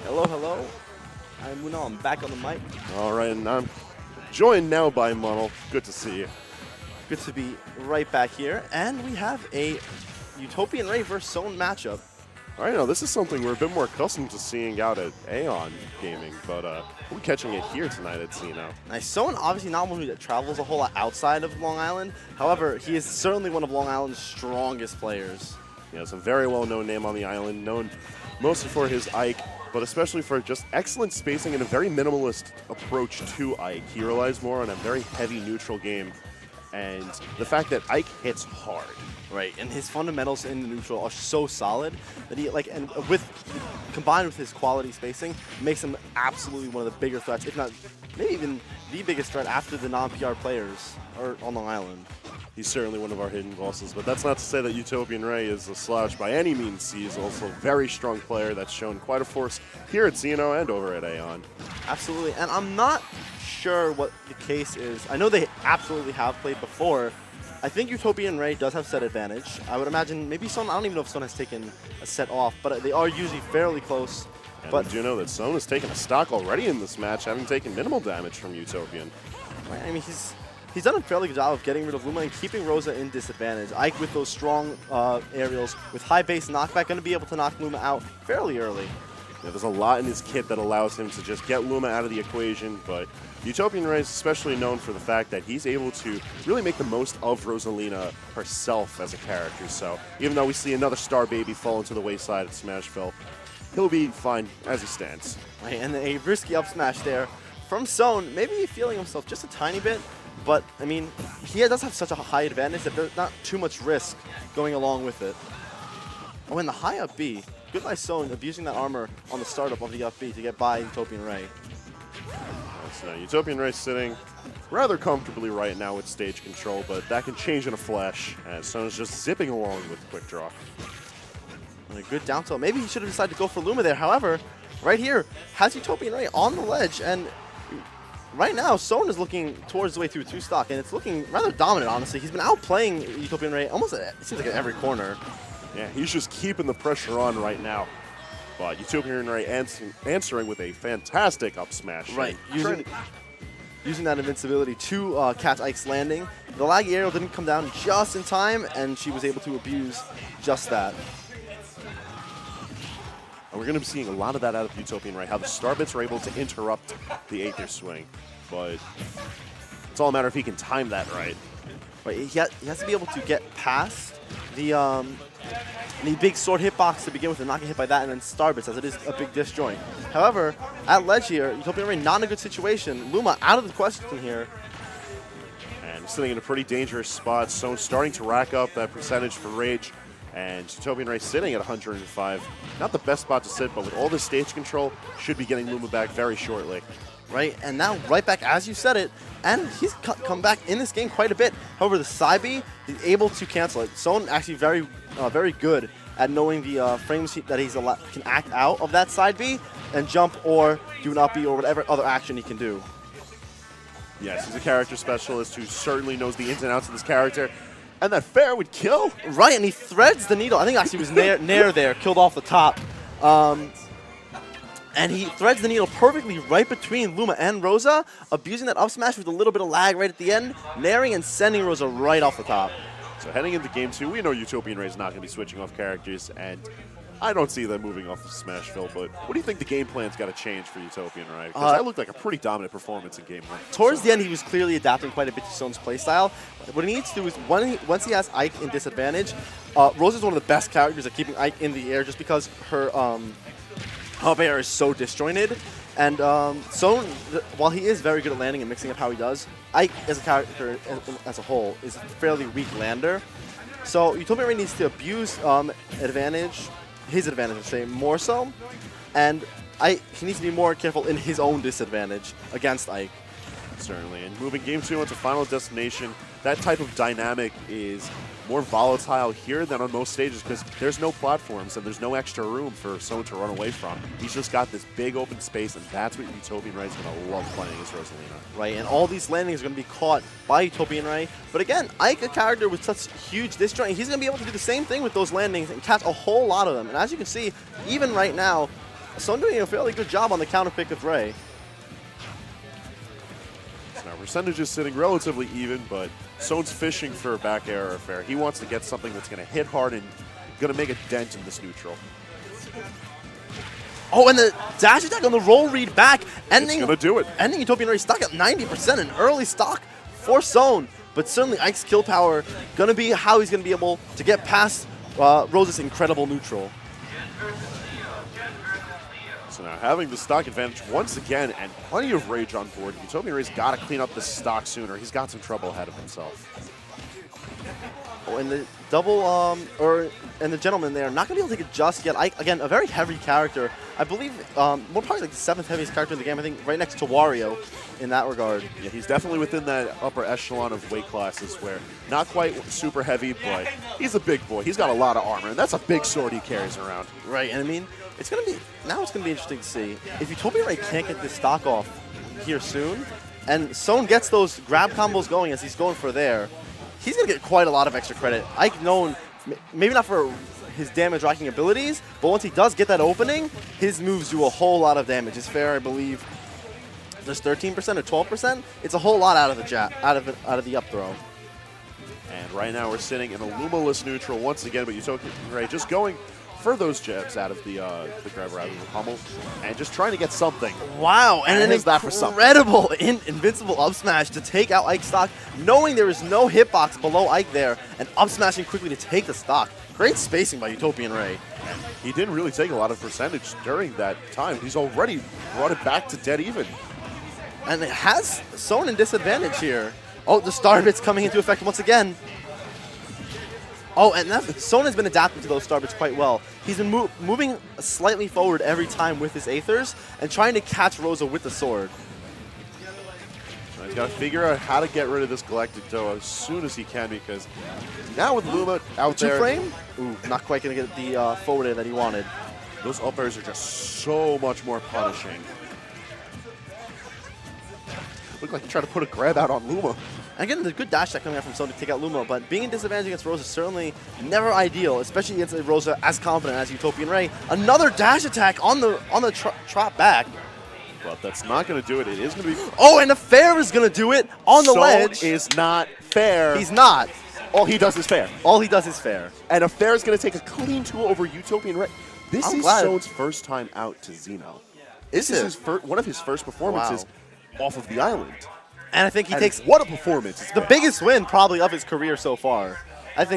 Hello, hello. I'm Muno. I'm back on the mic. All right, and I'm joined now by Munnel. Good to see you. Good to be right back here. And we have a Utopian Ray versus Soan matchup. All right, now this is something we're a bit more accustomed to seeing out at Aeon Gaming, but we're catching it here tonight at Xeno. Nice. Soan obviously not one who travels a whole lot outside of Long Island. However, he is certainly one of Long Island's strongest players. Yeah, it's a very well-known name on the island, known mostly for his Ike, but especially for just excellent spacing and a very minimalist approach to Ike. He relies more on a very heavy neutral game, and the fact that Ike hits hard. Right, and his fundamentals in the neutral are so solid that combined with his quality spacing, makes him absolutely one of the bigger threats, if not maybe even the biggest threat after the non-PR players on Long Island. He's certainly one of our hidden bosses, but that's not to say that Utopian Ray is a slouch by any means. He's also a very strong player that's shown quite a force here at Xeno and over at Aeon. Absolutely, and I'm not sure what the case is. I know they absolutely have played before. I think Utopian Ray does have set advantage. I would imagine maybe Soan, I don't even know if Soan has taken a set off, but they are usually fairly close. And but we do know that Soan has taken a stock already in this match, having taken minimal damage from Utopian. I mean, he's done a fairly good job of getting rid of Luma and keeping Rosa in disadvantage. Ike with those strong aerials, with high base knockback, going to be able to knock Luma out fairly early. Yeah, there's a lot in his kit that allows him to just get Luma out of the equation, but Utopian Ray is especially known for the fact that he's able to really make the most of Rosalina herself as a character. So even though we see another star baby fall into the wayside at Smashville, he'll be fine as he stands. Right, and a risky up smash there from Soan, maybe feeling himself just a tiny bit, but I mean, he does have such a high advantage that there's not too much risk going along with it. Oh, and the high up B. Good by Soan abusing that armor on the startup of the up B to get by Utopian Ray. So Utopian Ray sitting rather comfortably right now with stage control, but that can change in a flash as Soan's just zipping along with the quick draw. And a good down tilt. Maybe he should have decided to go for Luma there. However, right here has Utopian Ray on the ledge, and right now Soan is looking towards the way through 2 stock, and it's looking rather dominant, honestly. He's been outplaying Utopian Ray almost, it seems like, at every corner. Yeah, he's just keeping the pressure on right now. But Utopian Ray answering with a fantastic up smash. Right, using that invincibility to catch Ike's landing. The lag aerial didn't come down just in time, and she was able to abuse just that. And we're going to be seeing a lot of that out of Utopian Ray, how the star bits are able to interrupt the Aether swing. But it's all a matter if he can time that right. Right, he has to be able to get past the big sword hitbox to begin with and not get hit by that, and then Starbits, as it is a big disjoint. However, at ledge here, Utopian Ray not in a good situation. Luma out of the question here. And sitting in a pretty dangerous spot, so starting to rack up that percentage for Rage. And Utopian Ray sitting at 105. Not the best spot to sit, but with all the stage control, should be getting Luma back very shortly. Right, and now right back as you said it, and he's come back in this game quite a bit. However, the side B, he's able to cancel it. Soan actually very good at knowing the frames that he's can act out of that side B and jump or do an up B or whatever other action he can do. Yes, he's a character specialist who certainly knows the ins and outs of this character. And that fair would kill. Right, and he threads the needle. I think actually it was Nair there, killed off the top. And he threads the needle perfectly right between Luma and Rosa, abusing that up smash with a little bit of lag right at the end, nairing and sending Rosa right off the top. So heading into Game 2, we know Utopian Ray is not going to be switching off characters, and I don't see them moving off of Smashville, but what do you think the game plan's got to change for Utopian Ray? Because that looked like a pretty dominant performance in Game 1. Towards the end, he was clearly adapting quite a bit to Soan's playstyle. What he needs to do is, once he has Ike in disadvantage, Rosa's one of the best characters at keeping Ike in the air just because her up air is so disjointed. And Soan, while he is very good at landing and mixing up how he does, Ike as a character as a whole is a fairly weak lander. So Utopian Ray needs to abuse his advantage, I'd say, more so. And he needs to be more careful in his own disadvantage against Ike. Certainly. And moving Game 2 into Final Destination, that type of dynamic is more volatile here than on most stages because there's no platforms and there's no extra room for someone to run away from. He's just got this big open space, and that's what Utopian Ray is going to love playing as Rosalina. Right, and all these landings are going to be caught by Utopian Ray. But again, Ike, a character with such huge disjoint, he's going to be able to do the same thing with those landings and catch a whole lot of them. And as you can see, even right now, Soan doing a fairly good job on the counter pick with Ray. So now percentage is sitting relatively even, but Soan's fishing for a back air or fair. He wants to get something that's going to hit hard and going to make a dent in this neutral. Oh, and the dash attack on the roll read back, ending It's going to do it. Ending Utopian Ray stock at 90%, an early stock for Soan. But certainly Ike's kill power going to be how he's going to be able to get past Rose's incredible neutral. So now having the stock advantage once again and plenty of rage on board, Utopian Ray's got to clean up this stock sooner. He's got some trouble ahead of himself. Oh, and the double, and the gentleman there, not going to be able to take it just yet. Ike, again, a very heavy character. I believe, more probably like the 7th heaviest character in the game, I think, right next to Wario in that regard. Yeah, he's definitely within that upper echelon of weight classes where not quite super heavy, but he's a big boy. He's got a lot of armor, and that's a big sword he carries around. Right, and I mean, it's going to be interesting to see. If Utopian Ray can't get this stock off here soon, and Soan gets those grab combos going as he's going for there, he's going to get quite a lot of extra credit. Ike known, maybe not for his damage-racking abilities, but once he does get that opening, his moves do a whole lot of damage. His fair, I believe, just 13% or 12%. It's a whole lot out of the up throw. And right now we're sitting in a Luma-less neutral once again, but Utopian Ray just going for those jabs out of the grab rather than the pummel, and just trying to get something. Wow, and an that for something. incredible invincible up smash to take out Ike's stock, knowing there is no hitbox below Ike there, and up smashing quickly to take the stock. Great spacing by Utopian Ray. He didn't really take a lot of percentage during that time. He's already brought it back to dead even. And it has Soan in disadvantage here. Oh, the star bits coming into effect once again. Oh, and Soan has been adapting to those star bits quite well. He's been moving slightly forward every time with his Aethers and trying to catch Rosa with the sword. So he's got to figure out how to get rid of this Galactic Dough as soon as he can, because now with Luma out there... Two-frame? Ooh, not quite going to get the forward air that he wanted. Those up airs are just so much more punishing. Looked like he tried to put a grab out on Luma. Again, the good dash attack coming out from Soan to take out Luma, but being in disadvantage against Rosa is certainly never ideal, especially against a Rosa as confident as Utopian Ray. Another dash attack on the trot back. But that's not going to do it. It is going to be... Oh, and the fair is going to do it on the ledge. Soan is not fair. He's not. All he does is fair. All he does is fair. And a fair is going to take a clean 2 over Utopian Ray. This is glad. Soan's first time out to Xeno. This is one of his first performances off of the island. And I think he takes what a performance. the biggest win probably of his career so far. I think